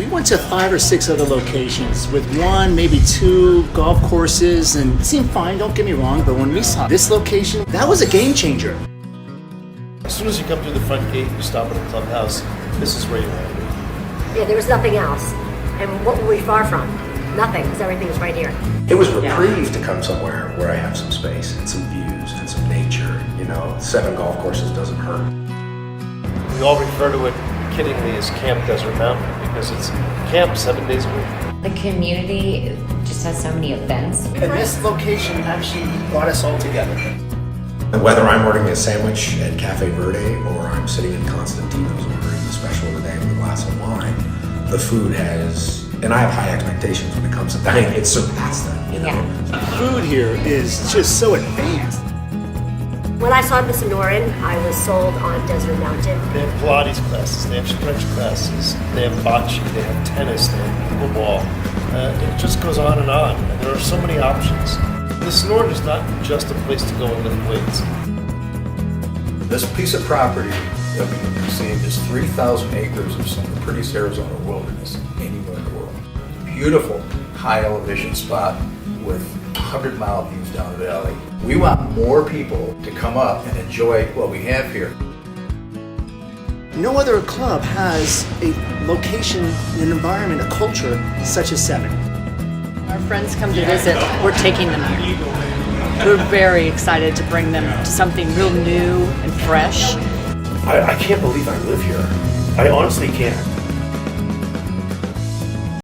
We went to 5 or 6 other locations with 1, maybe 2 golf courses, and it seemed fine, don't get me wrong, but when we saw this location, that was a game changer. As soon as you come through the front gate, you stop at a clubhouse, this is where you want to be. Yeah, there was nothing else. And what were we far from? Nothing, because everything was right here. It was reprieve to come somewhere where I have some space and some views and some nature. 7 golf courses doesn't hurt. We all refer to it kiddingly as Camp Desert Mountain because it's camp 7 days a week. The community just has so many events. And this location actually brought us all together. And whether I'm ordering a sandwich at Cafe Verde or I'm sitting in Constantino's ordering a special today with a glass of wine, the food has, and I have high expectations when it comes to dining, it surpassed them, Yeah. Food here is just so advanced. When I saw the Sonoran, I was sold on Desert Mountain. They have Pilates classes, they have stretch classes, they have bocce, they have tennis, they have pickleball. It just goes on, and there are so many options. The Sonoran is not just a place to go and lift weights. This piece of property that we received is 3,000 acres of some of the prettiest Arizona wilderness anywhere in the world. Beautiful, high elevation spot with 100-mile views down the valley. We want more people to come up and enjoy what we have here. No other club has a location, an environment, a culture such as 7. Our friends come to visit, we're taking them here. We're very excited to bring them to something real new and fresh. I can't believe I live here. I honestly can't.